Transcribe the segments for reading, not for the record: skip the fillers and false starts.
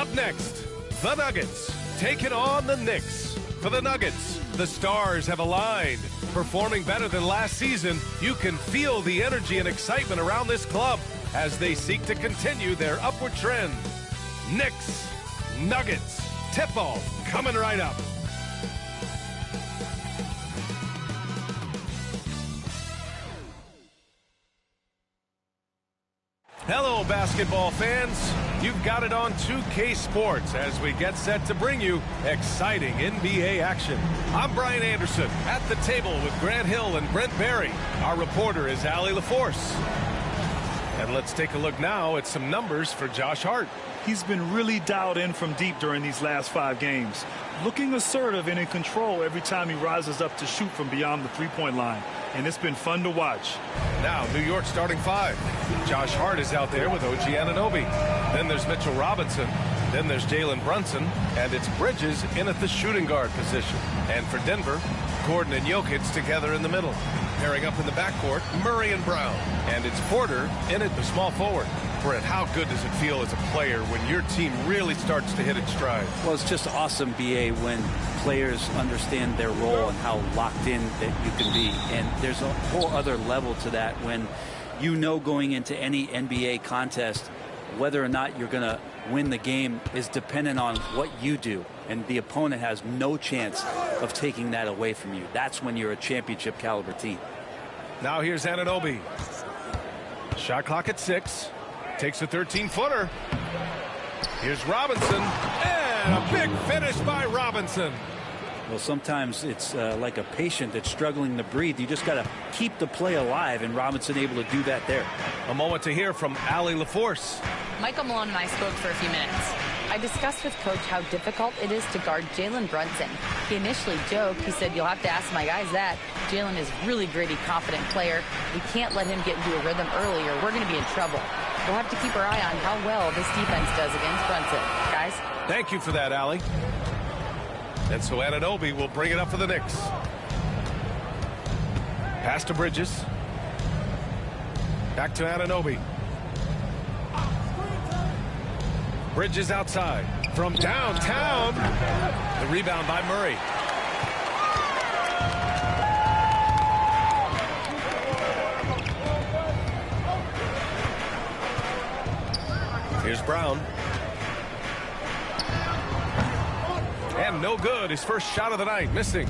Up next, the Nuggets taking on the Knicks. For the Nuggets, the stars have aligned. Performing better than last season, you can feel the energy and excitement around this club as they seek to continue their upward trend. Knicks, Nuggets, tip-off coming right up. Hello, basketball fans. You've got it on 2K Sports as we get set to bring you exciting NBA action. I'm Brian Anderson at the table with Grant Hill and Brent Barry. Our reporter is Allie LaForce. And let's take a look now at some numbers for Josh Hart. He's been really dialed in from deep during these last 5 games. Looking assertive and in control every time he rises up to shoot from beyond the three-point line. And it's been fun to watch. Now, New York starting 5. Josh Hart is out there with OG Anunoby. Then there's Mitchell Robinson. Then there's Jalen Brunson. And it's Bridges in at the shooting guard position. And for Denver, Gordon and Jokic together in the middle. Pairing up in the backcourt, Murray and Brown. And it's Porter in at the small forward. Brett, how good does it feel as a player when your team really starts to hit its stride? Well, it's just awesome, B.A., when players understand their role and how locked in that you can be. And there's a whole other level to that when you know going into any NBA contest whether or not you're going to win the game is dependent on what you do. And the opponent has no chance of taking that away from you. That's when you're a championship caliber team. Now here's Anunoby. Shot clock at 6. Takes a 13-footer. Here's Robinson. And a big finish by Robinson. Well, sometimes it's like a patient that's struggling to breathe. You just got to keep the play alive, and Robinson able to do that there. A moment to hear from Allie LaForce. Michael Malone and I spoke for a few minutes. I discussed with Coach how difficult it is to guard Jalen Brunson. He initially joked. He said, "You'll have to ask my guys that." Jalen is a really gritty, confident player. We can't let him get into a rhythm early or we're going to be in trouble. We'll have to keep our eye on how well this defense does against Brunson. Guys? Thank you for that, Allie. And so Anunoby will bring it up for the Knicks. Pass to Bridges. Back to Anunoby. Bridges outside. From downtown. The rebound by Murray. Here's Brown. And no good. His first shot of the night. Missing.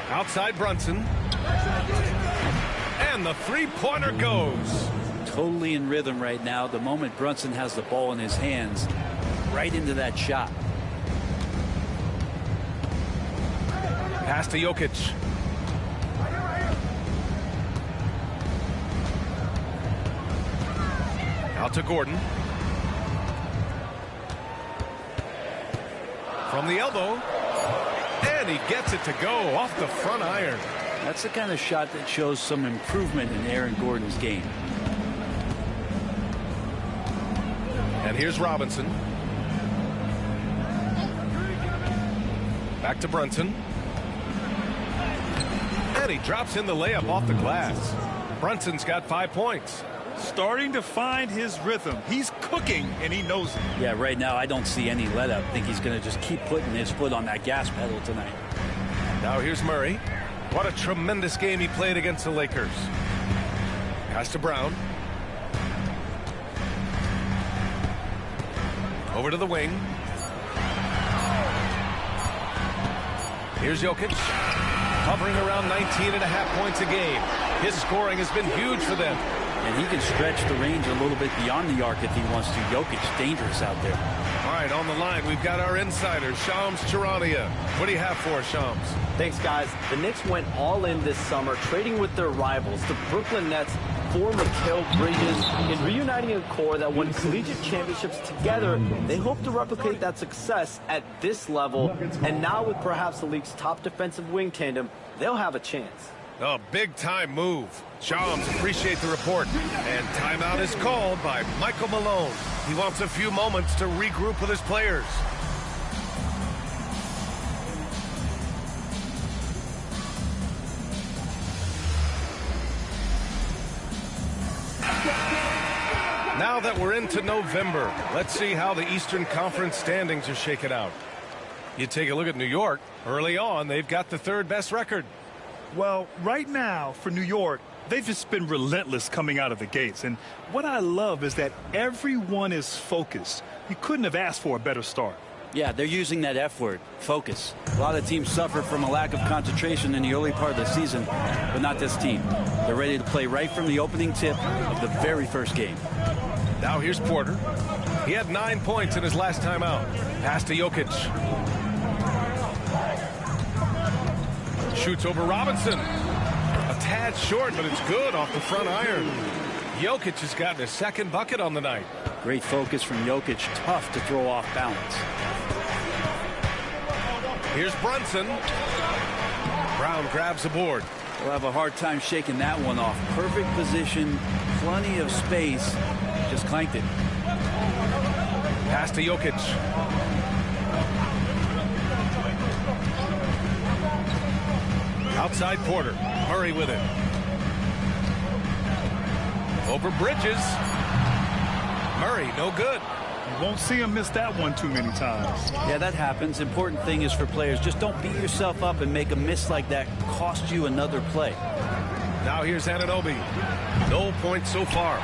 Outside Brunson. And the three-pointer goes. Totally in rhythm right now. The moment Brunson has the ball in his hands, right into that shot. Pass to Jokic. Out to Gordon. From the elbow. And he gets it to go off the front iron. That's the kind of shot that shows some improvement in Aaron Gordon's game. And here's Robinson. Back to Brunson. And he drops in the layup off the glass. Brunson's got 5 points. Starting to find his rhythm. He's cooking, and he knows it. Yeah, right now I don't see any let up. I think he's going to just keep putting his foot on that gas pedal tonight. Now here's Murray. What a tremendous game he played against the Lakers. Pass to Brown. Over to the wing. Here's Jokic. Hovering around 19.5 points a game. His scoring has been huge for them. And he can stretch the range a little bit beyond the arc if he wants to. Jokic, dangerous out there. All right, on the line, we've got our insider, Shams Charania. What do you have for us, Shams? Thanks, guys. The Knicks went all in this summer, trading with their rivals, the Brooklyn Nets, for Mikal Bridges, and reuniting a core that won collegiate championships together. They hope to replicate that success at this level, and now with perhaps the league's top defensive wing tandem, they'll have a chance. A big-time move. Shams, appreciate the report. And timeout is called by Michael Malone. He wants a few moments to regroup with his players. Now now that we're into November, let's see how the Eastern Conference standings are shaken out. You take a look at New York. Early on, they've got the third best record. Well, right now for New York, they've just been relentless coming out of the gates. And what I love is that everyone is focused. You couldn't have asked for a better start. Yeah, they're using that F word, focus. A lot of teams suffer from a lack of concentration in the early part of the season, but not this team. They're ready to play right from the opening tip of the very first game. Now here's Porter. He had 9 points in his last time out. Pass to Jokic. Shoots over Robinson. A tad short, but it's good off the front iron. Jokic has gotten his second bucket on the night. Great focus from Jokic. Tough to throw off balance. Here's Brunson. Brown grabs the board. We'll have a hard time shaking that one off. Perfect position, plenty of space. Just clanked it. Pass to Jokic. Outside Porter. Murray with it. Over Bridges. Murray, no good. You won't see him miss that one too many times. Yeah, that happens. Important thing is for players, just don't beat yourself up and make a miss like that cost you another play. Now here's Anunoby. No points so far.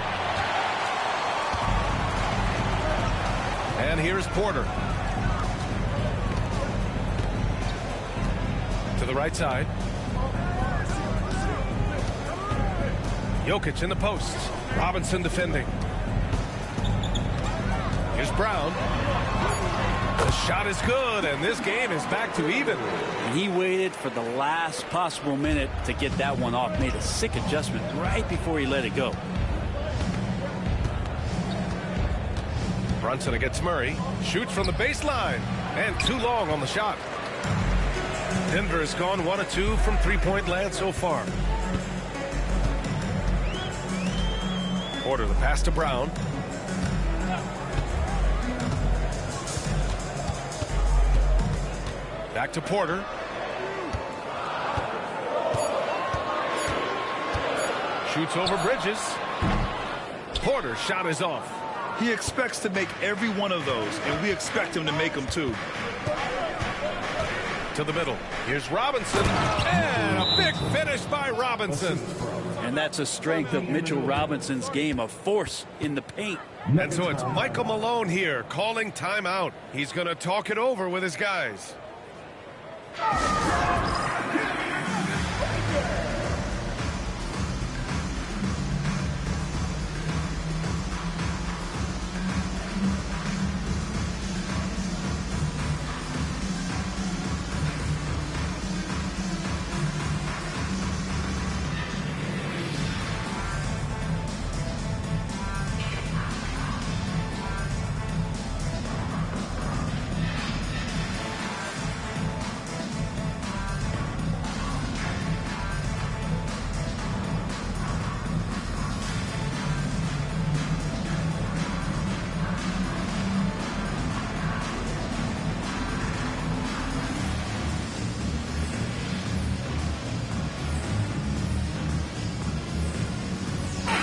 And here's Porter. To the right side. Jokic in the post. Robinson defending. Here's Brown. The shot is good, and this game is back to even. And he waited for the last possible minute to get that one off. Made a sick adjustment right before he let it go. Brunson against Murray. Shoots from the baseline. And too long on the shot. Denver has gone 1 of 2 from three-point land so far. Porter, the pass to Brown. Back to Porter. Shoots over Bridges. Porter's shot is off. He expects to make every one of those, and we expect him to make them too. To the middle. Here's Robinson. And a big finish by Robinson. And that's a strength of Mitchell Robinson's game, a force in the paint. And so it's Michael Malone here calling timeout. He's going to talk it over with his guys.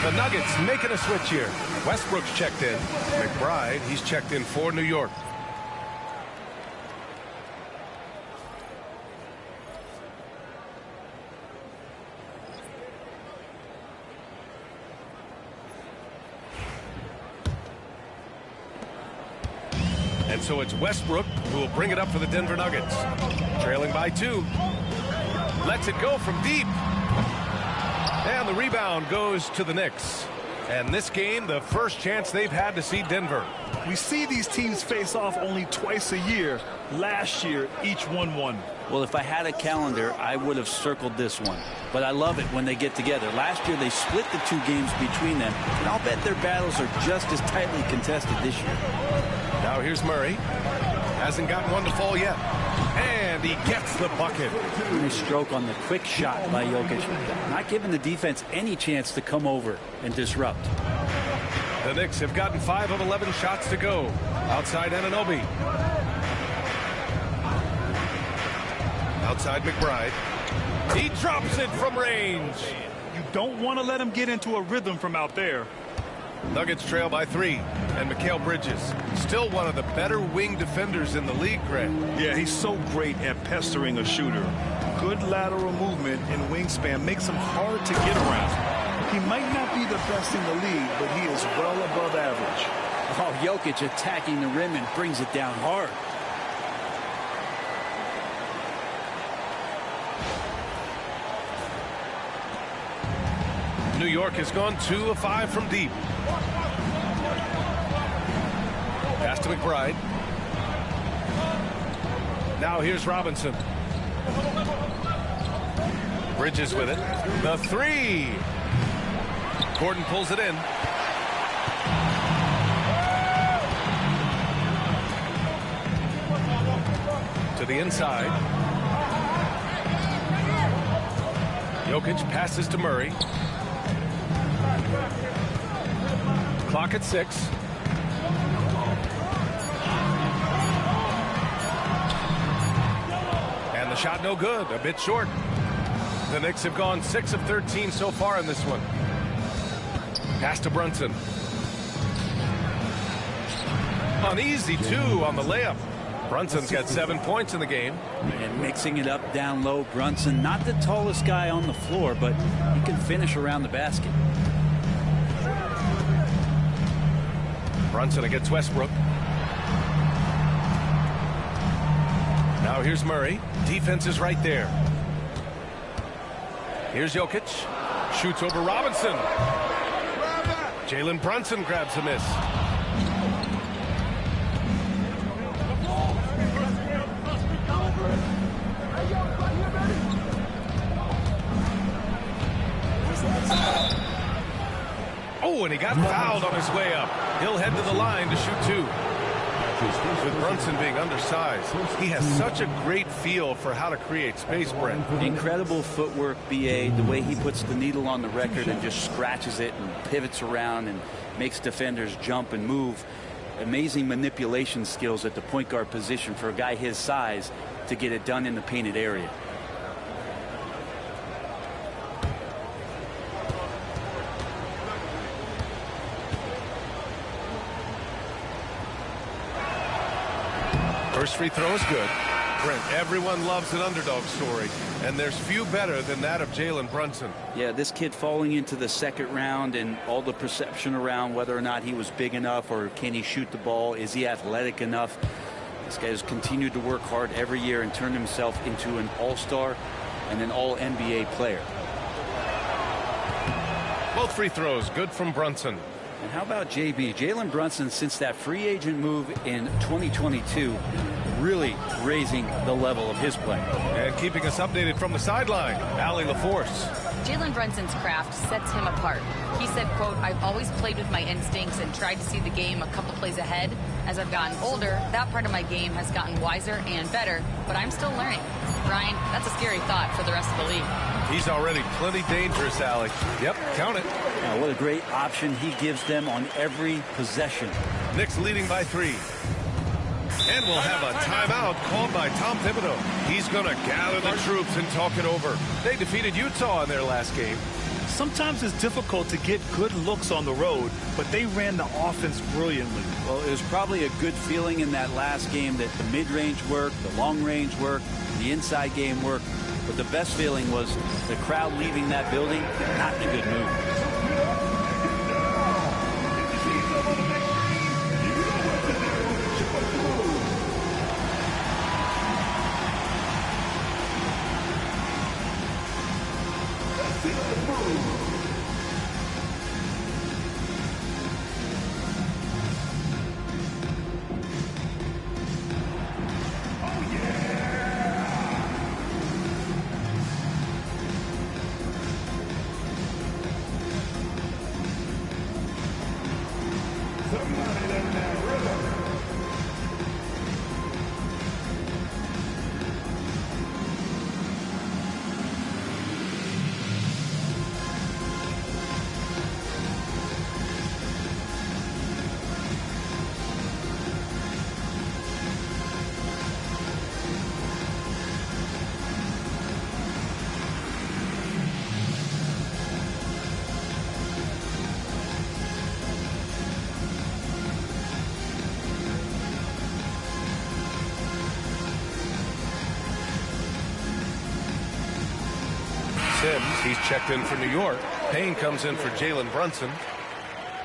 The Nuggets making a switch here. Westbrook's checked in. McBride, he's checked in for New York. And so it's Westbrook who will bring it up for the Denver Nuggets. Trailing by 2. Lets it go from deep. And the rebound goes to the Knicks. And this game, the first chance they've had to see Denver. We see these teams face off only twice a year. Last year, each won one. Well, if I had a calendar, I would have circled this one. But I love it when they get together. Last year, they split the 2 games between them. And I'll bet their battles are just as tightly contested this year. Now here's Murray. Hasn't gotten one to fall yet. And he gets the bucket. Nice stroke on the quick shot by Jokic. Not giving the defense any chance to come over and disrupt. The Knicks have gotten 5 of 11 shots to go. Outside Anunoby. Outside McBride. He drops it from range. You don't want to let him get into a rhythm from out there. Nuggets trail by 3. And Mikal Bridges, still one of the better wing defenders in the league, Greg. Yeah, he's so great at pestering a shooter. Good lateral movement and wingspan makes him hard to get around. He might not be the best in the league, but he is well above average. Oh, Jokic attacking the rim and brings it down hard. New York has gone 2 of 5 from deep. Pass to McBride. Now here's Robinson. Bridges with it. The 3. Gordon pulls it in. To the inside. Jokic passes to Murray. Clock at 6. And the shot no good, a bit short. The Knicks have gone 6 of 13 so far in this one. Pass to Brunson. An easy 2 on the layup. Brunson's got 7 points in the game. And mixing it up down low, Brunson, not the tallest guy on the floor, but he can finish around the basket. Brunson against Westbrook. Now here's Murray. Defense is right there. Here's Jokic. Shoots over Robinson. Jalen Brunson grabs a miss. Oh, and he got fouled on his way up. He'll head to the line to shoot 2. With Brunson being undersized, he has such a great feel for how to create space, Brent. Incredible footwork, B.A. The way he puts the needle on the record and just scratches it and pivots around and makes defenders jump and move. Amazing manipulation skills at the point guard position for a guy his size to get it done in the painted area. First free throw is good. Brent, everyone loves an underdog story, and there's few better than that of Jalen Brunson. Yeah, this kid falling into the second round and all the perception around whether or not he was big enough or can he shoot the ball, is he athletic enough. This guy has continued to work hard every year and turned himself into an all-star and an all-NBA player. Both free throws good from Brunson. And how about JB? Jalen Brunson, since that free agent move in 2022, really raising the level of his play. And keeping us updated from the sideline, Allie LaForce. Jalen Brunson's craft sets him apart. He said, quote, "I've always played with my instincts and tried to see the game a couple plays ahead. As I've gotten older, that part of my game has gotten wiser and better, but I'm still learning." Ryan, that's a scary thought for the rest of the league. He's already plenty dangerous, Allie. Yep, count it. What a great option he gives them on every possession. Knicks leading by 3. And we'll have a timeout called by Tom Thibodeau. He's going to gather the troops and talk it over. They defeated Utah in their last game. Sometimes it's difficult to get good looks on the road, but they ran the offense brilliantly. Well, it was probably a good feeling in that last game that the mid-range worked, the long-range worked, the inside game worked. But the best feeling was the crowd leaving that building not in a good mood. Sims. He's checked in for New York. Payne comes in for Jalen Brunson.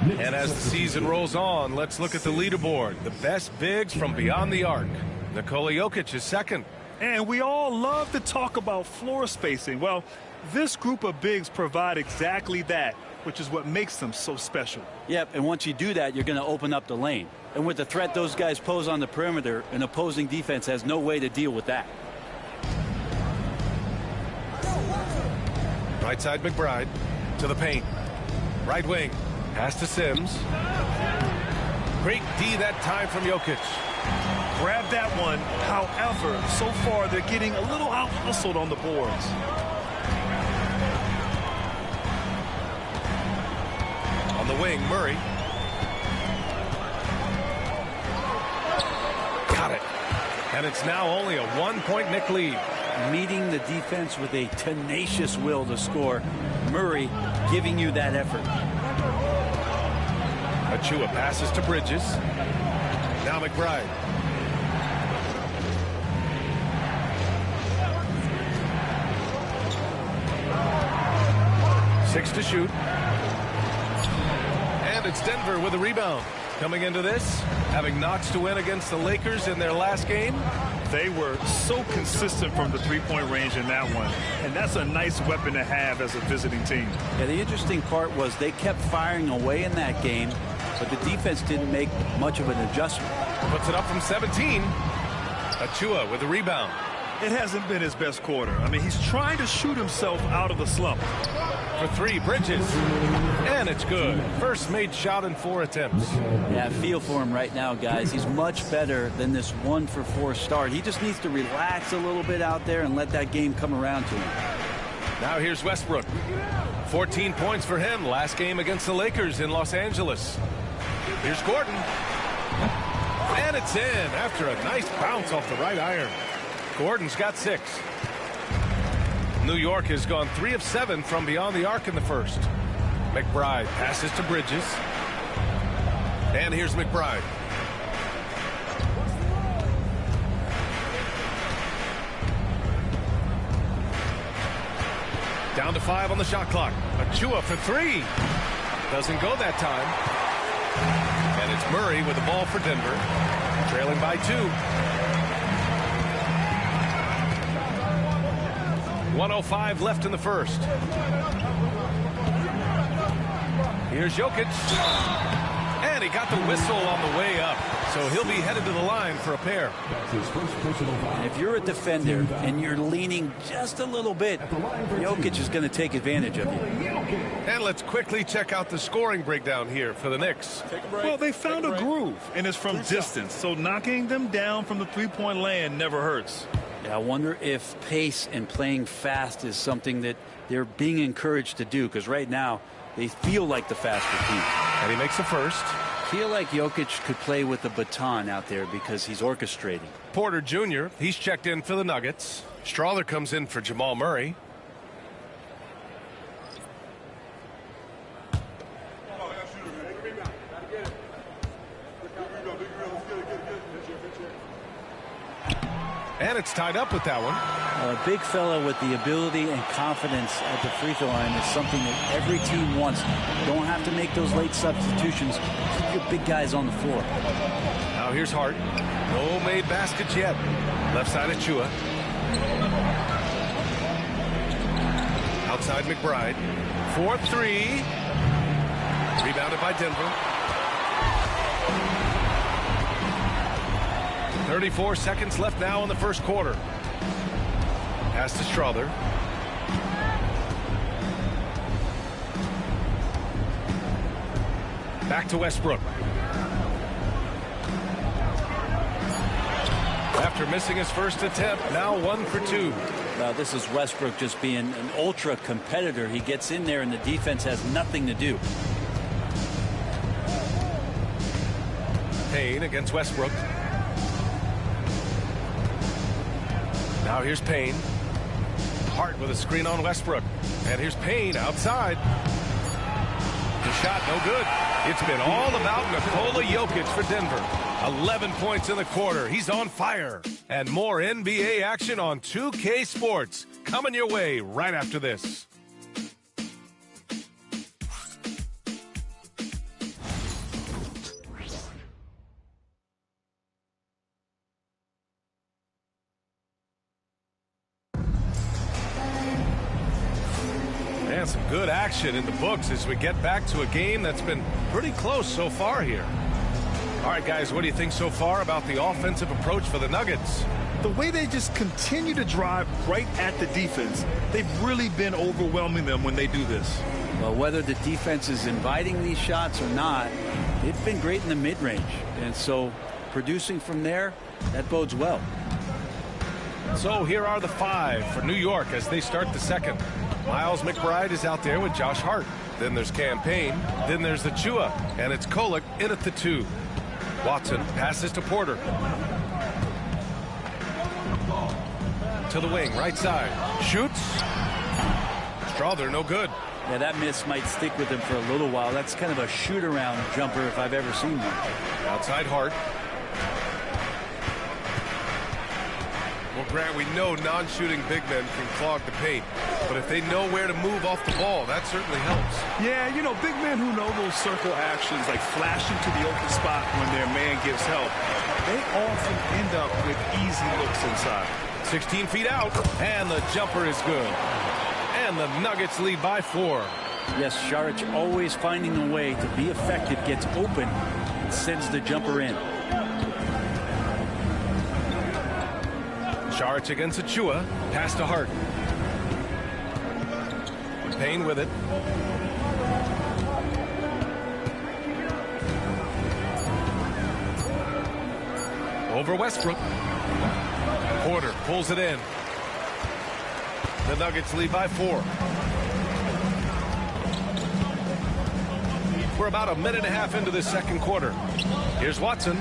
And as the season rolls on, let's look at the leaderboard. The best bigs from beyond the arc. Nikola Jokic is second. And we all love to talk about floor spacing. Well, this group of bigs provide exactly that, which is what makes them so special. Yep, and once you do that, you're going to open up the lane. And with the threat those guys pose on the perimeter, an opposing defense has no way to deal with that. Right side McBride to the paint. Right wing. Pass to Sims. Great D that time from Jokic. Grab that one. However, so far they're getting a little out-hustled on the boards. On the wing, Murray. Got it. And it's now only a 1-point Knick lead. Meeting the defense with a tenacious will to score. Murray giving you that effort. Achua passes to Bridges. Now McBride. Six to shoot. And it's Denver with a rebound. Coming into this, having Knox to win against the Lakers in their last game. They were so consistent from the three-point range in that one. And that's a nice weapon to have as a visiting team. Yeah, the interesting part was they kept firing away in that game, but the defense didn't make much of an adjustment. Puts it up from 17. Achua with a rebound. It hasn't been his best quarter. I mean, he's trying to shoot himself out of the slump. For three, Bridges. And it's good. First made shot in 4 attempts. Yeah, feel for him right now, guys. He's much better than this 1-for-4 start. He just needs to relax a little bit out there and let that game come around to him. Now here's Westbrook. 14 points for him last game against the Lakers in Los Angeles. Here's Gordon. And it's in after a nice bounce off the right iron. Gordon's got 6. New York has gone 3 of 7 from beyond the arc in the first. McBride passes to Bridges. And here's McBride. Down to 5 on the shot clock. Achua for 3. Doesn't go that time. And it's Murray with the ball for Denver. Trailing by 2. 1:05 left in the first. Here's Jokic. And he got the whistle on the way up. So he'll be headed to the line for a pair. If you're a defender and you're leaning just a little bit, Jokic is going to take advantage of you. And let's quickly check out the scoring breakdown here for the Knicks. Well, they found a groove, and it's from distance. So knocking them down from the three-point land never hurts. I wonder if pace and playing fast is something that they're being encouraged to do, because right now they feel like the faster team. And he makes the first. Feel like Jokic could play with a baton out there because he's orchestrating. Porter Jr., he's checked in for the Nuggets. Strawther comes in for Jamal Murray. And it's tied up with that one. A big fella with the ability and confidence at the free throw line is something that every team wants. You don't have to make those late substitutions. Keep your big guys on the floor. Now here's Hart. No made baskets yet. Left side Achua. Outside McBride. 4-3. Rebounded by Denver. 34 seconds left now in the first quarter. Pass to Strawther. Back to Westbrook. After missing his first attempt, now 1 for 2. Now this is Westbrook just being an ultra competitor. He gets in there and the defense has nothing to do. Payne against Westbrook. Now here's Payne. Hart with a screen on Westbrook. And here's Payne outside. The shot no good. It's been all about Nikola Jokic for Denver. 11 points in the quarter. He's on fire. And more NBA action on 2K Sports coming your way right after this. And some good action in the books as we get back to a game that's been pretty close so far here. All right, guys, what do you think so far about the offensive approach for the Nuggets? The way they just continue to drive right at the defense, they've really been overwhelming them when they do this. Well, whether the defense is inviting these shots or not, they've been great in the mid-range. And so producing from there, that bodes well. So here are the 5 for New York as they start the second. Miles McBride is out there with Josh Hart. Then there's Cam Payne. Then there's Achua. And it's Kolek in at the 2. Watson passes to Porter. To the wing, right side. Shoots. Strawther, no good. Yeah, that miss might stick with him for a little while. That's kind of a shoot-around jumper if I've ever seen one. Outside Hart. Well, Grant, we know non-shooting big men can clog the paint. But if they know where to move off the ball, that certainly helps. Yeah, you know, big men who know those circle actions, like flashing to the open spot when their man gives help, they often end up with easy looks inside. 16 feet out, and the jumper is good. And the Nuggets lead by 4. Yes, Šarić always finding a way to be effective, gets open, and sends the jumper in. Šarić against Achua. Pass to Hart. Payne with it. Over Westbrook. Porter pulls it in. The Nuggets lead by 4. We're about a minute and a half into this second quarter. Here's Watson.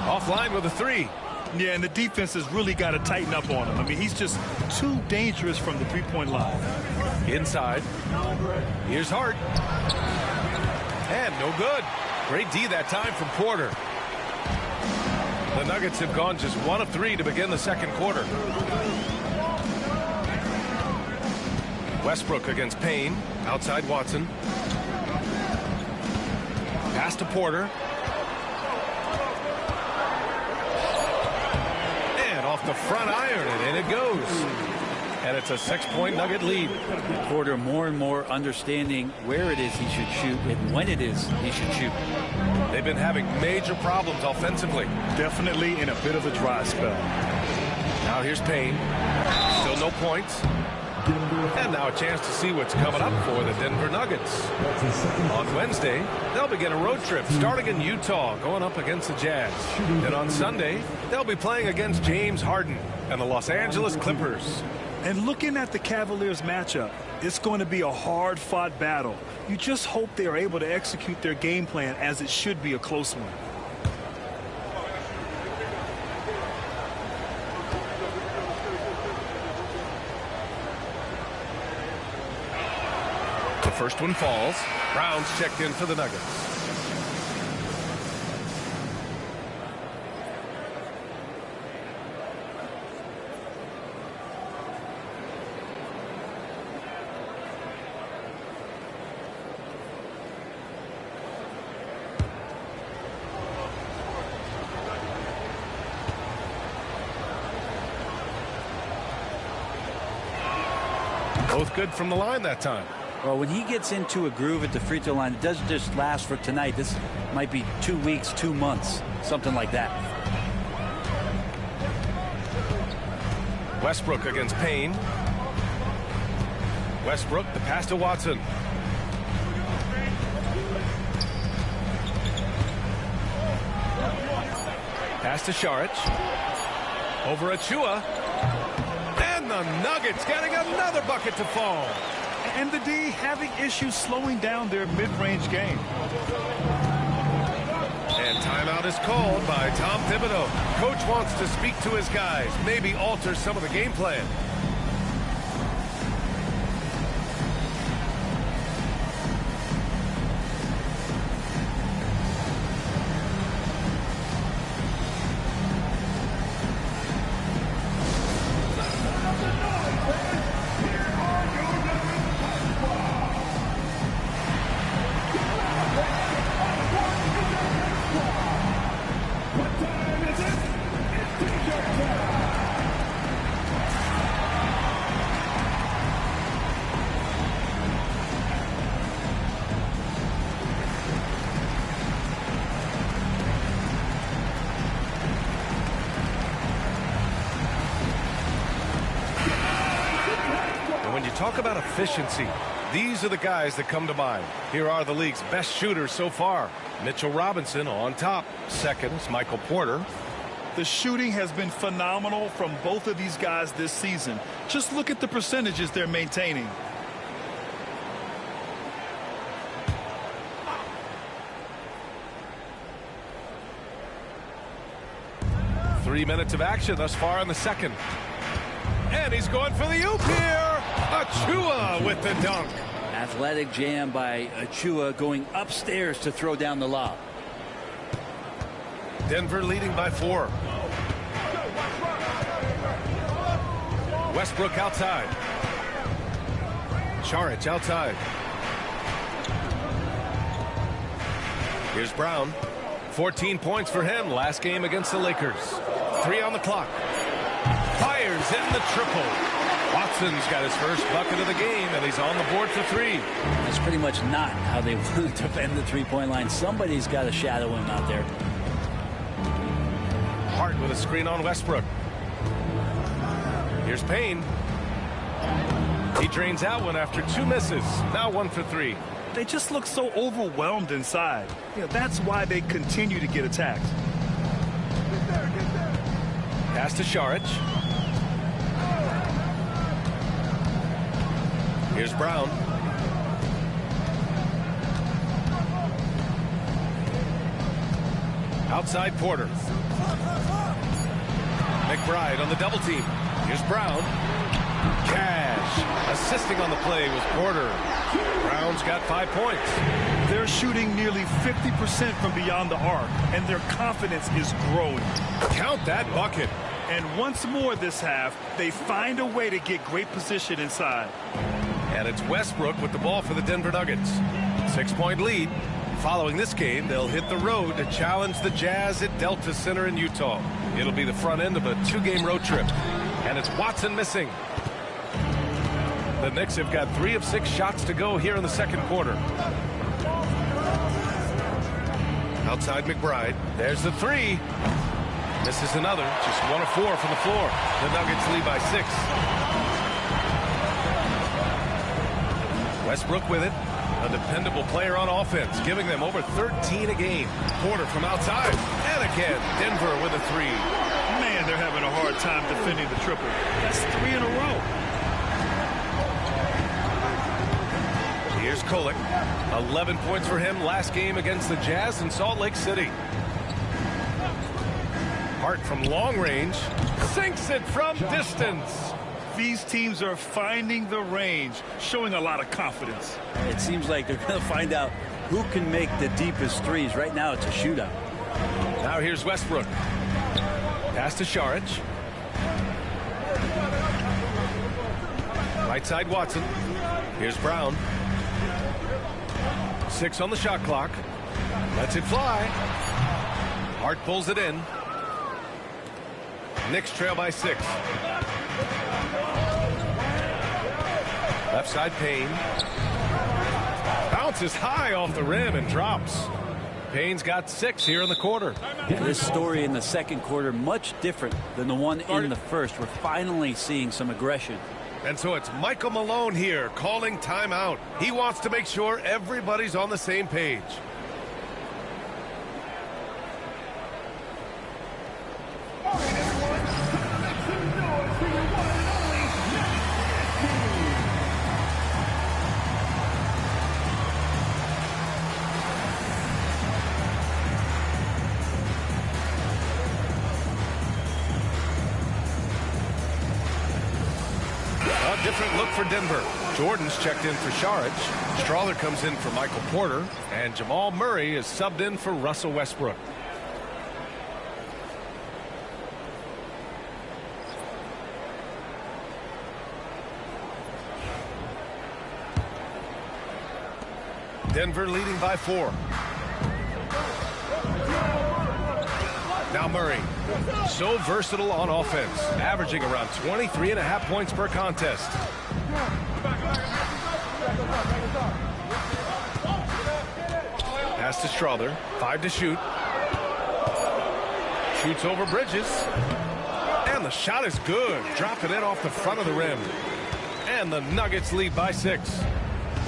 Offline with a 3. Yeah, and the defense has really got to tighten up on him. I mean, he's just too dangerous from the three-point line. Inside. Here's Hart. And no good. Great D that time from Porter. The Nuggets have gone just 1 of 3 to begin the second quarter. Westbrook against Payne. Outside Watson. Pass to Porter. And off the front iron, and in it goes. And it's a 6-point Nugget lead. Porter more and more understanding where it is he should shoot and when it is he should shoot. They've been having major problems offensively. Definitely in a bit of a dry spell. Now here's Payne. Still no points. And now a chance to see what's coming up for the Denver Nuggets. On Wednesday, they'll begin a road trip starting in Utah, going up against the Jazz. Then on Sunday, they'll be playing against James Harden and the Los Angeles Clippers. And looking at the Cavaliers matchup, it's going to be a hard-fought battle. You just hope they are able to execute their game plan, as it should be a close one. The first one falls. Brown's checked in for the Nuggets. Both good from the line that time. Well, when he gets into a groove at the free throw line, it doesn't just last for tonight. This might be 2 weeks, 2 months, something like that. Westbrook against Payne. Westbrook, the pass to Watson. Pass to Šarić. Over Achua. And the Nuggets getting another bucket to fall. And the D having issues slowing down their mid-range game. And timeout is called by Tom Thibodeau. Coach wants to speak to his guys, maybe alter some of the game plan. talk about efficiency, these are the guys that come to mind. Here are the league's best shooters so far. Mitchell Robinson on top. Second is Michael Porter. The shooting has been phenomenal from both of these guys this season. Just look at the percentages they're maintaining. Three minutes of action thus far in the second. And he's going for the oop here. Achua with the dunk. Athletic jam by Achua, going upstairs to throw down the lob. Denver leading by 4. Westbrook outside. Saric outside. Here's Brown. 14 points for him last game against the Lakers. 3 on the clock. Fires in the triple. Watson's got his first bucket of the game, and he's on the board for 3. That's pretty much not how they want to defend the three-point line. Somebody's got to shadow him out there. Hart with a screen on Westbrook. Here's Payne. He drains out one after 2 misses. Now 1 for 3. They just look so overwhelmed inside. That's why they continue to get attacked. Pass to Saric. Here's Brown. Outside Porter. McBride on the double team. Here's Brown. Cash. Assisting on the play was Porter. Brown's got 5 points. They're shooting nearly 50% from beyond the arc, and their confidence is growing. Count that bucket. And once more this half, they find a way to get great position inside. And it's Westbrook with the ball for the Denver Nuggets. 6-point lead. Following this game, they'll hit the road to challenge the Jazz at Delta Center in Utah. It'll be the front end of a 2-game road trip. And it's Watson missing. The Knicks have got 3 of 6 shots to go here in the second quarter. Outside McBride. There's the 3. This is another. Just 1 of 4 from the floor. The Nuggets lead by 6. Westbrook with it. A dependable player on offense, giving them over 13 a game. Porter from outside. And again, Denver with a 3. Man, they're having a hard time defending the triple. That's 3 in a row. Here's Kolek. 11 points for him last game against the Jazz in Salt Lake City. Hart from long range. Sinks it from distance. These teams are finding the range, showing a lot of confidence. It seems like they're going to find out who can make the deepest threes. Right now, it's a shootout. Now here's Westbrook. Pass to Saric. Right side Watson. Here's Brown. 6 on the shot clock. Lets it fly. Hart pulls it in. Knicks trail by 6. Left side Payne. Bounces high off the rim and drops. Payne's got 6 here in the quarter. This story in the second quarter much different than the one in the first. We're finally seeing some aggression. And so it's Michael Malone here calling timeout. He wants to make sure everybody's on the same page. Different look for Denver. Jordan's checked in for Saric. Strawler comes in for Michael Porter. And Jamal Murray is subbed in for Russell Westbrook. Denver leading by 4. Now Murray, so versatile on offense, averaging around 23.5 points per contest. Pass to Strawler, 5 to shoot. Shoots over Bridges. And the shot is good, dropping it off the front of the rim. And And the Nuggets lead by 6.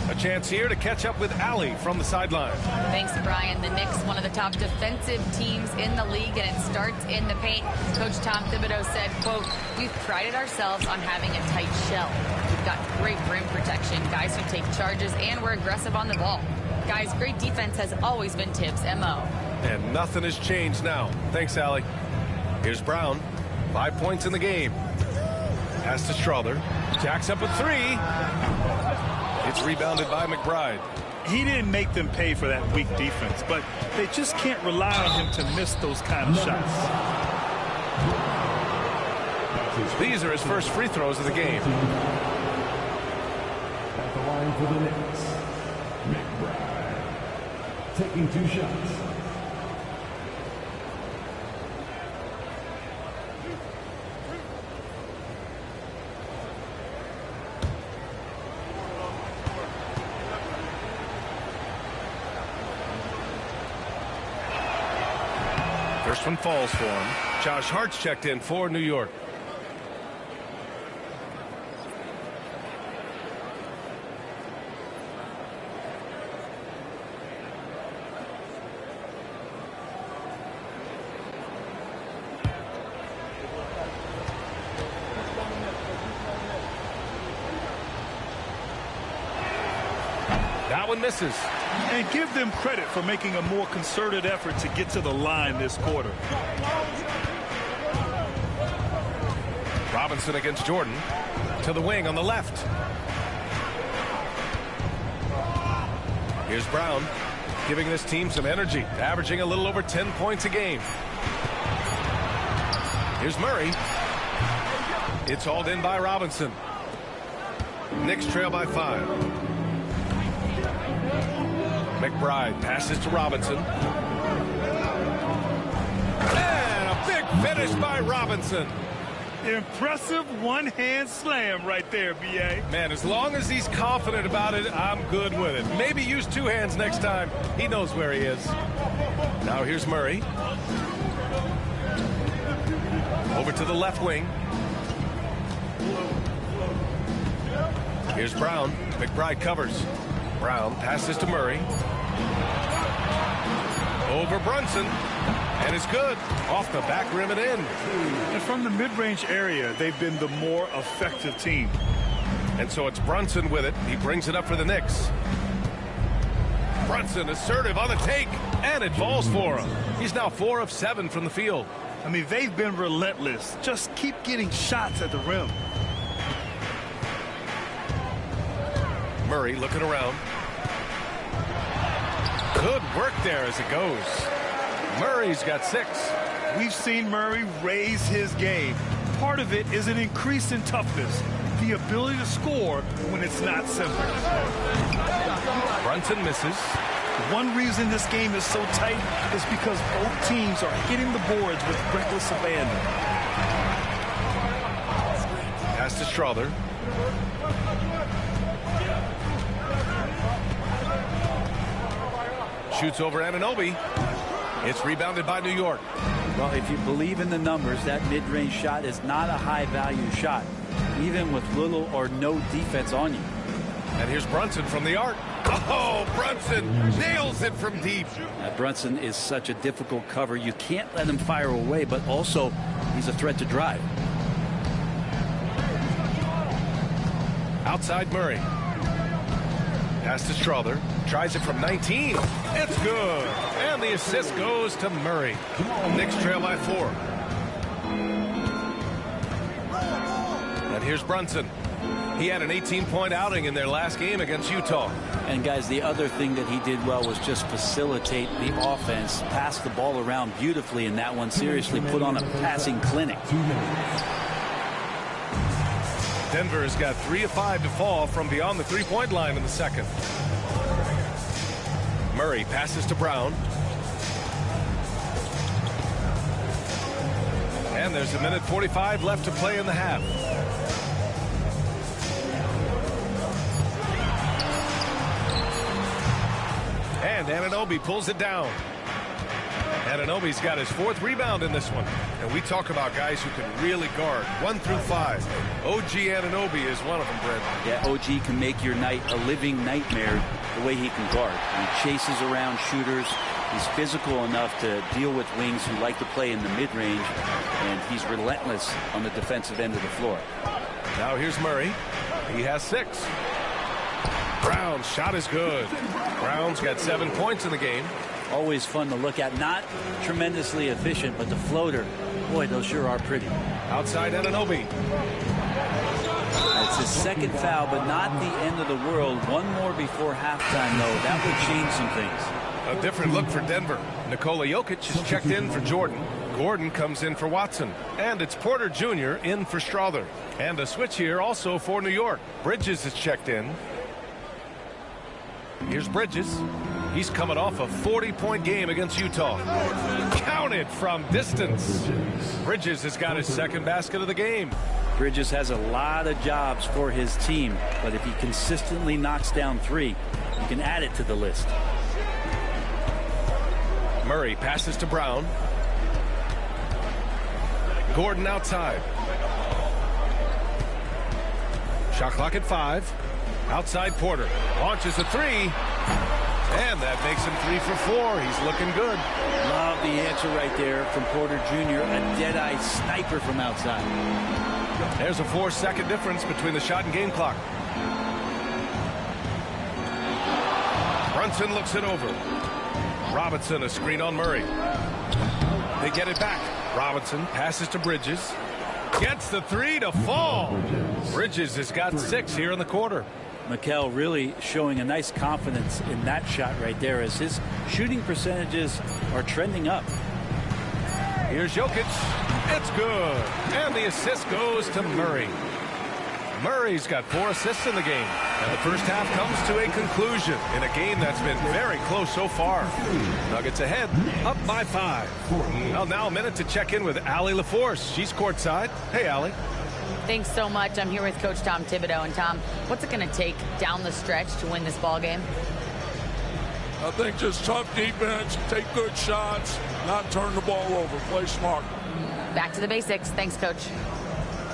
A chance here to catch up with Allie from the sideline. Thanks, Brian. The Knicks, one of the top defensive teams in the league, and it starts in the paint. Coach Tom Thibodeau said, quote, "We've prided ourselves on having a tight shell. We've got great rim protection, guys who take charges, and we're aggressive on the ball. Guys, great defense has always been Tibbs' MO." And nothing has changed now. Thanks, Allie. Here's Brown. 5 points in the game. Pass to Strother. Jacks up a 3. It's rebounded by McBride. He didn't make them pay for that weak defense, but they just can't rely on him to miss those kind of shots. These are his first free throws of the game. At the line for the Knicks, McBride. Taking 2 shots. First one falls for him. Josh Hart's checked in for New York. That one misses. And give them credit for making a more concerted effort to get to the line this quarter. Robinson against Jordan. To the wing on the left. Here's Brown, giving this team some energy, averaging a little over 10 points a game. Here's Murray. It's hauled in by Robinson. Knicks trail by 5. McBride passes to Robinson. And a big finish by Robinson. Impressive one-hand slam right there, B.A. Man, as long as he's confident about it, I'm good with it. Maybe use 2 hands next time. He knows where he is. Now here's Murray. Over to the left wing. Here's Brown. McBride covers. Brown passes to Murray. Over Brunson. And it's good. Off the back rim and in. And from the mid-range area, they've been the more effective team. And so it's Brunson with it. He brings it up for the Knicks. Brunson assertive on the take. And it falls for him. He's now 4 of 7 from the field. I mean, they've been relentless. Just keep getting shots at the rim. Murray looking around. Good work there as it goes. Murray's got 6. We've seen Murray raise his game. Part of it is an increase in toughness, the ability to score when it's not simple. Brunson misses. One reason this game is so tight is because both teams are hitting the boards with reckless abandon. Pass to Strother. Shoots over Anunoby. It's rebounded by New York. Well, if you believe in the numbers, that mid-range shot is not a high-value shot, even with little or no defense on you. And here's Brunson from the arc. Oh, Brunson nails it from deep. Brunson is such a difficult cover. You can't let him fire away, but also he's a threat to drive. Outside Murray. Pass to Strother. Tries it from 19. It's good. And the assist goes to Murray. Knicks trail by 4. And here's Brunson. He had an 18-point outing in their last game against Utah. And guys, the other thing that he did well was just facilitate the offense, pass the ball around beautifully in that one. Seriously, put on a passing clinic. Denver has got 3 of 5 to fall from beyond the 3-point line in the second. Murray passes to Brown. And there's a minute 45 left to play in the half. And Anunoby pulls it down. Anunoby's got his 4th rebound in this one. And we talk about guys who can really guard 1 through 5. OG Anunoby is one of them, Brett. Yeah, OG can make your night a living nightmare the way he can guard. He chases around shooters. He's physical enough to deal with wings who like to play in the mid-range, and he's relentless on the defensive end of the floor. Now here's Murray. He has 6. Brown's shot is good. Brown's got 7 points in the game. Always fun to look at. Not tremendously efficient, but the floater, boy, those sure are pretty. Outside Anunoby. It's his 2nd foul, but not the end of the world. One more before halftime, though. That would change some things. A different look for Denver. Nikola Jokic is checked in for Jordan. Gordon comes in for Watson. And it's Porter Jr. in for Strother. And a switch here also for New York. Bridges is checked in. Here's Bridges. He's coming off a 40-point game against Utah. Counted from distance. Bridges has got his 2nd basket of the game. Bridges has a lot of jobs for his team, but if he consistently knocks down 3, you can add it to the list. Murray passes to Brown. Gordon outside. Shot clock at 5. Outside Porter. Launches a 3. And that makes him 3 for 4. He's looking good. Love the answer right there from Porter Jr. A dead-eye sniper from outside. There's a 4-second difference between the shot and game clock. Brunson looks it over. Robinson a screen on Murray. They get it back. Robinson passes to Bridges. Gets the 3 to fall. Bridges has got 6 here in the quarter. Mikel really showing a nice confidence in that shot right there as his shooting percentages are trending up. Here's Jokic. It's good. And the assist goes to Murray. Murray's got 4 assists in the game. And the first half comes to a conclusion in a game that's been very close so far. Nuggets ahead, up by 5. Well, now a minute to check in with Allie LaForce. She's courtside. Hey, Allie. Thanks so much. I'm here with Coach Tom Thibodeau. And Tom, what's it going to take down the stretch to win this ball game? I think just tough defense, take good shots, not turn the ball over, play smart. Back to the basics. Thanks, Coach.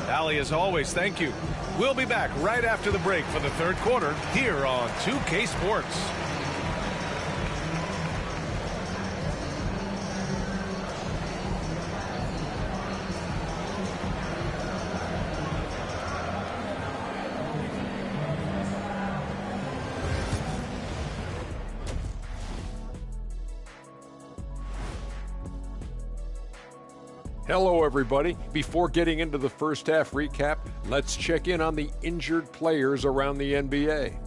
Allie, as always, thank you. We'll be back right after the break for the 3rd quarter here on 2K Sports. Hello, everybody. Before getting into the first half recap, let's check in on the injured players around the NBA.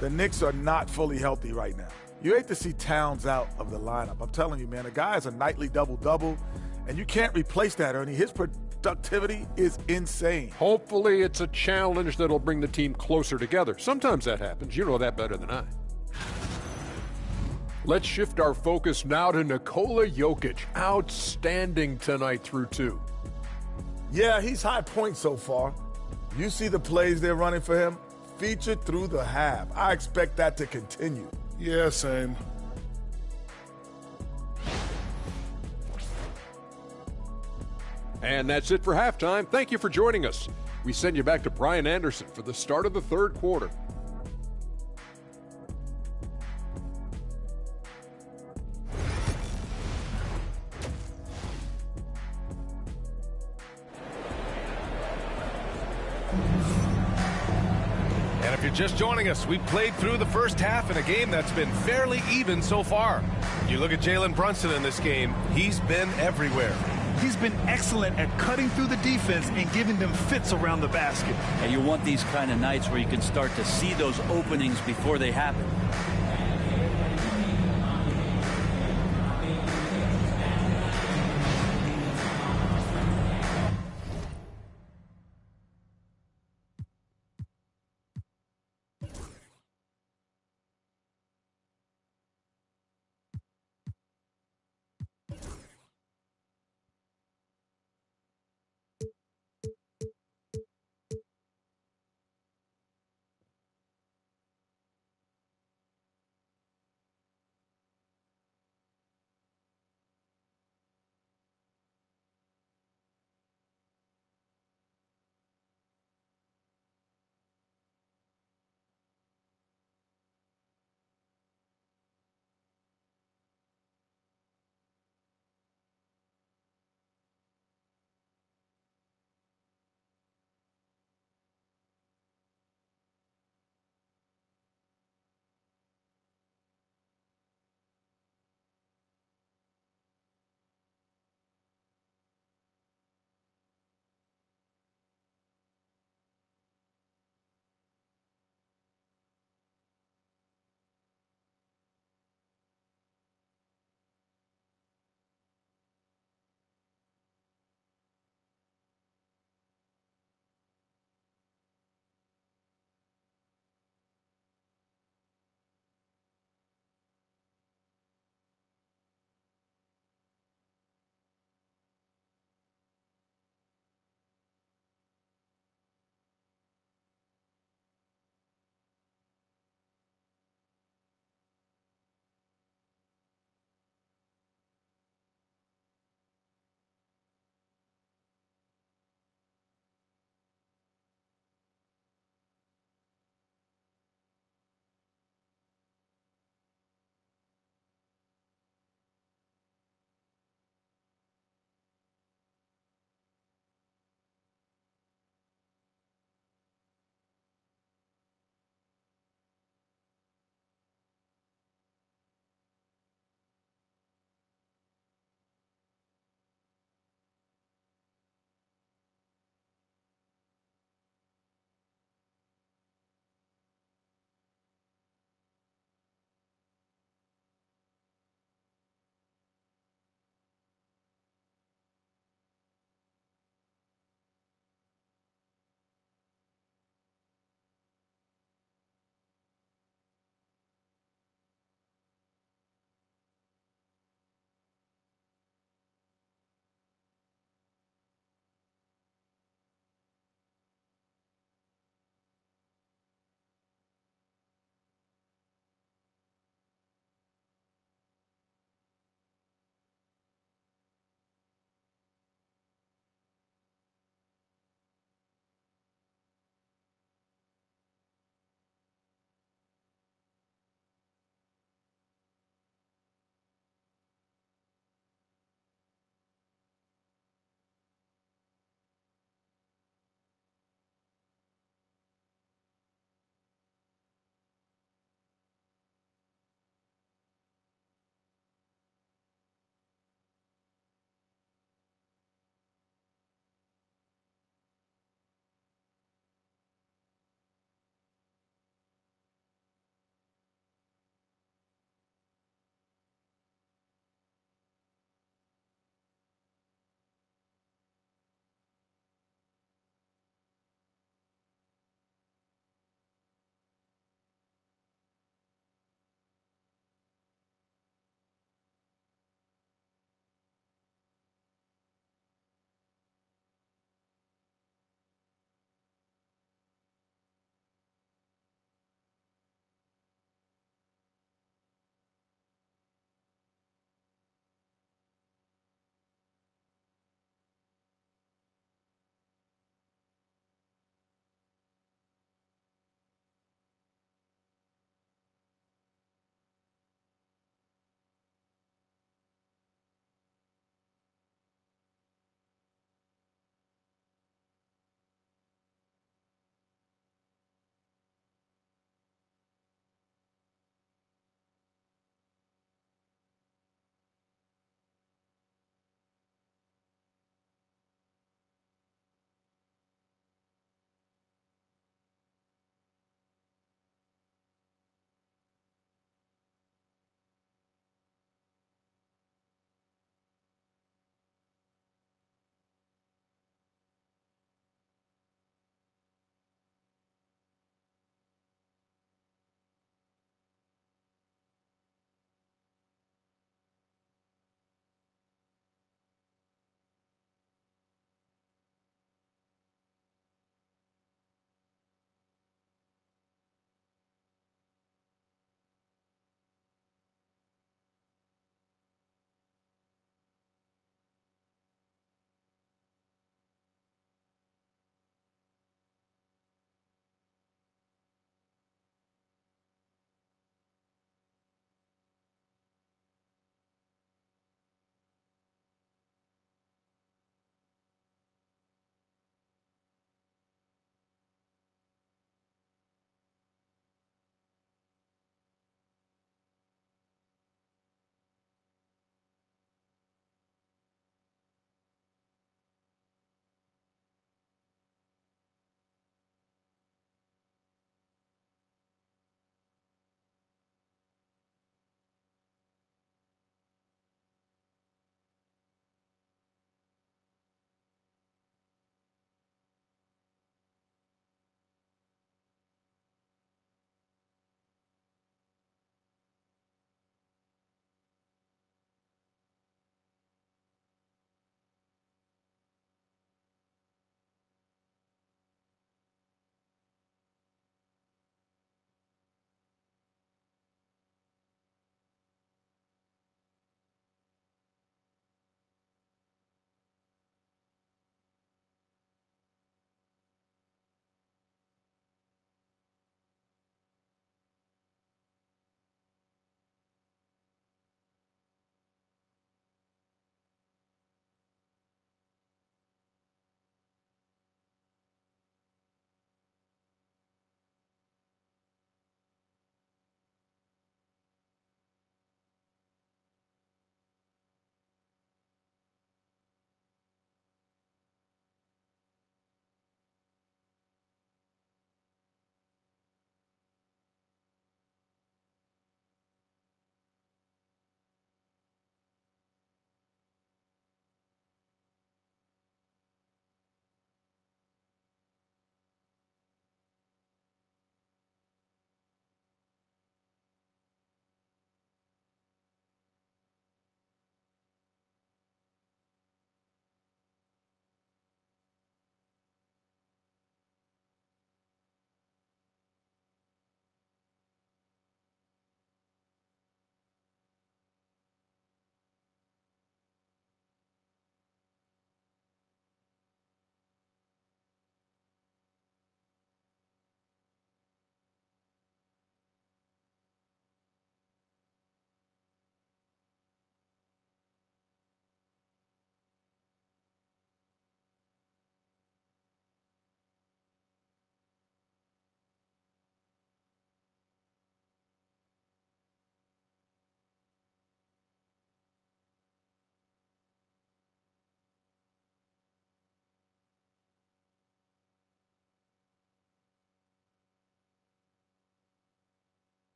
The Knicks are not fully healthy right now. You hate to see Towns out of the lineup. I'm telling you, man, the guy has a nightly double-double, and you can't replace that, Ernie. His productivity is insane. Hopefully, it's a challenge that'll bring the team closer together. Sometimes that happens. You know that better than I. Let's shift our focus now to Nikola Jokic. Outstanding tonight through 2. Yeah, he's high point so far. You see the plays they're running for him? Featured through the half. I expect that to continue. Yeah, same. And that's it for halftime. Thank you for joining us. We send you back to Brian Anderson for the start of the 3rd quarter. And if you're just joining us, we played through the first half in a game that's been fairly even so far. You look at Jalen Brunson in this game, he's been everywhere. He's been excellent at cutting through the defense and giving them fits around the basket. And you want these kind of nights where you can start to see those openings before they happen.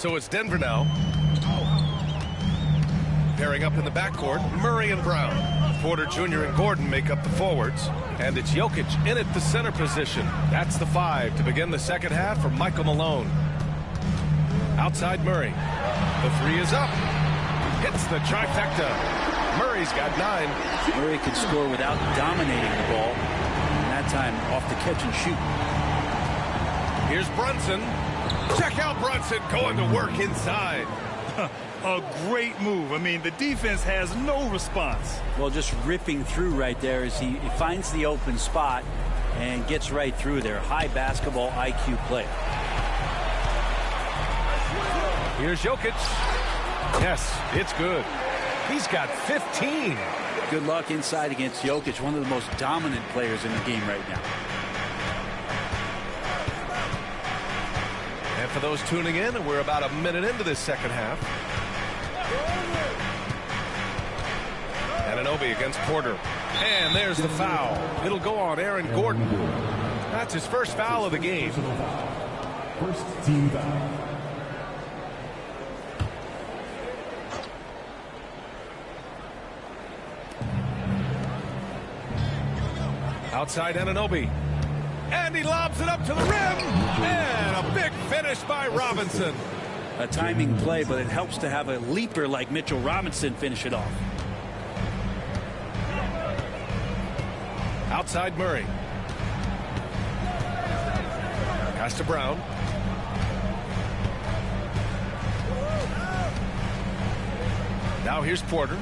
So it's Denver now. Pairing up in the backcourt, Murray and Brown. Porter Jr. and Gordon make up the forwards. And it's Jokic in at the center position. That's the 5 to begin the second half for Michael Malone. Outside Murray. The 3 is up. Hits the trifecta. Murray's got 9. Murray could score without dominating the ball. And that time off the catch and shoot. Here's Brunson. Check out Brunson going to work inside. A great move. I mean, the defense has no response. Well, just ripping through right there as he finds the open spot and gets right through there. High basketball IQ play. Here's Jokic. Yes, it's good. He's got 15. Good luck inside against Jokic, one of the most dominant players in the game right now. And for those tuning in, we're about a minute into this second half. Anunoby against Porter. And there's the foul. It'll go on Aaron Gordon. That's his first foul of the game. First team foul. Outside Anunoby. And he lobs it up to the rim. And a big finish by Robinson. A timing play, but it helps to have a leaper like Mitchell Robinson finish it off. Outside Murray. Pass to Brown. Now here's Porter.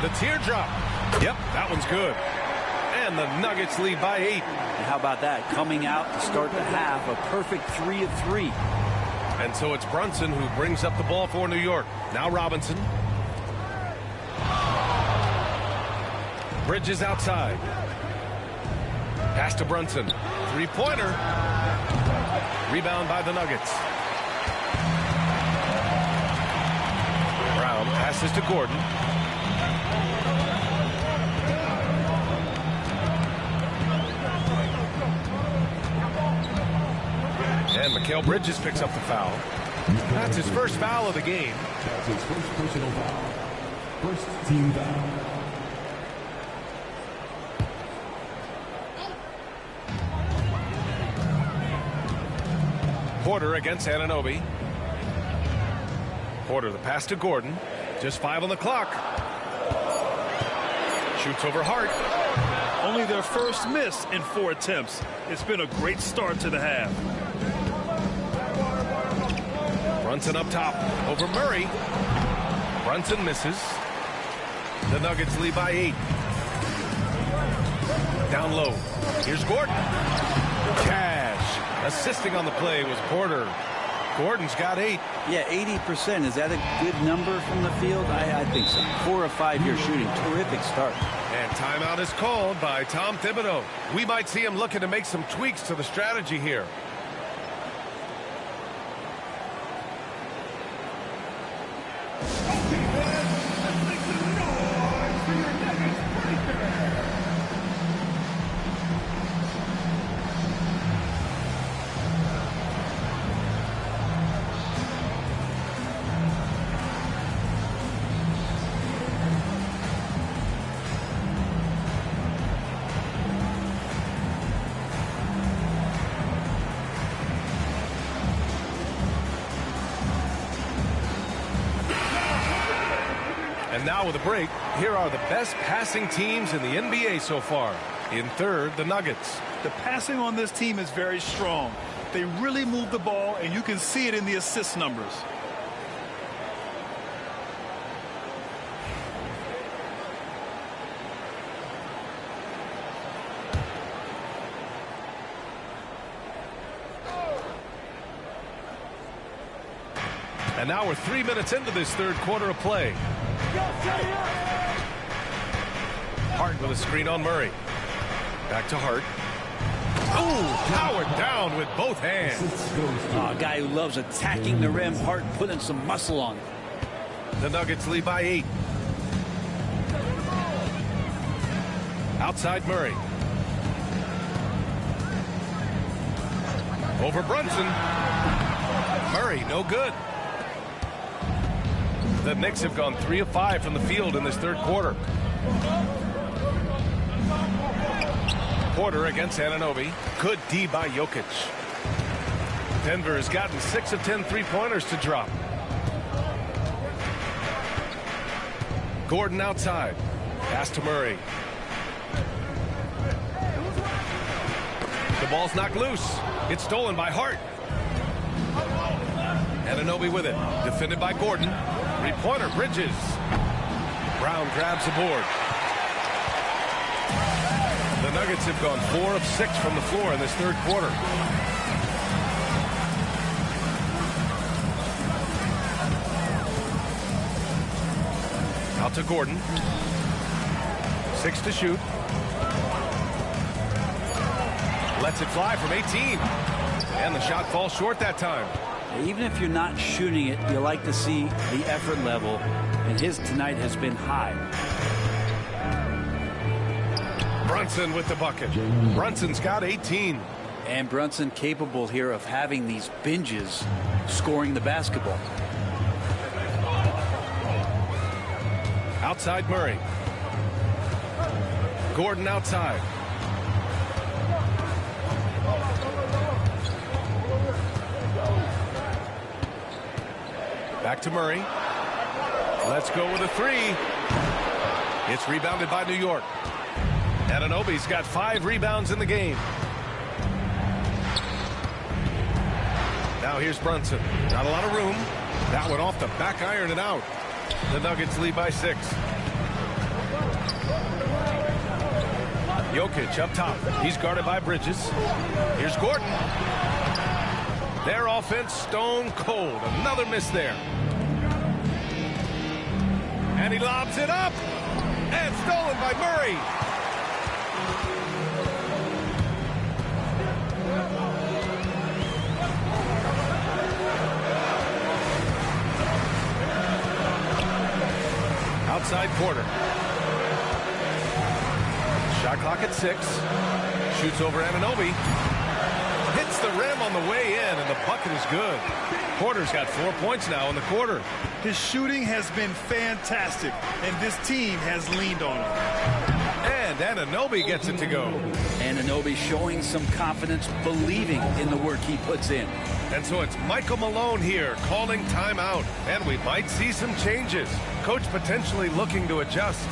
The teardrop. Yep, that one's good. And the Nuggets lead by 8. And how about that? Coming out to start the half, a perfect 3 of 3. And so it's Brunson who brings up the ball for New York. Now Robinson. Bridges outside. Pass to Brunson. 3-pointer. Rebound by the Nuggets. Brown passes to Gordon. And Mikal Bridges picks up the foul. That's his first foul of the game. That's his first personal foul. First team foul. Porter against Anunoby. Porter, the pass to Gordon. Just 5 on the clock. Shoots over Hart. Only their first miss in 4 attempts. It's been a great start to the half. Brunson up top over Murray. Brunson misses. The Nuggets lead by 8. Down low. Here's Gordon. Cash. Assisting on the play was Porter. Gordon's got 8. Yeah, 80%. Is that a good number from the field? I think so. 4 of 5 year shooting. Terrific start. And timeout is called by Tom Thibodeau. We might see him looking to make some tweaks to the strategy here. And now with a break, here are the best passing teams in the NBA so far. In third, the Nuggets. The passing on this team is very strong. They really move the ball, and you can see it in the assist numbers. And now we're 3 minutes into this third quarter of play. Hart with a screen on Murray. Back to Hart. Oh, powered down with both hands. A guy who loves attacking the rim. Hart putting some muscle on it. The Nuggets lead by 8. Outside Murray. Over Brunson. Murray, no good. The Knicks have gone 3 of 5 from the field in this third quarter. Porter against Anunoby. Good D by Jokic. Denver has gotten 6 of 10 three-pointers to drop. Gordon outside. Pass to Murray. The ball's knocked loose. It's stolen by Hart. Anunoby with it. Defended by Gordon. Three-pointer, Bridges. Brown grabs the board. The Nuggets have gone 4 of 6 from the floor in this third quarter. Out to Gordon. 6 to shoot. Lets it fly from 18. And the shot falls short that time. Even if you're not shooting it, you like to see the effort level, and his tonight has been high. Brunson with the bucket. Brunson's got 18. And Brunson capable here of having these binges scoring the basketball. Outside Murray. Gordon outside. Back to Murray. Let's go with a 3. It's rebounded by New York. Anunoby's got 5 rebounds in the game. Now here's Brunson. Not a lot of room. That one off the back iron and out. The Nuggets lead by 6. Jokic up top. He's guarded by Bridges. Here's Gordon. Their offense stone cold. Another miss there. And he lobs it up. And stolen by Murray. Outside Porter. Shot clock at 6. Shoots over Anunoby. Hits the rim on the way in, and the bucket is good. Porter's got 4 points now in the quarter. His shooting has been fantastic, and this team has leaned on him. And Anunoby gets it to go. Anunoby showing some confidence, believing in the work he puts in. And so it's Michael Malone here calling timeout, and we might see some changes. Coach potentially looking to adjust.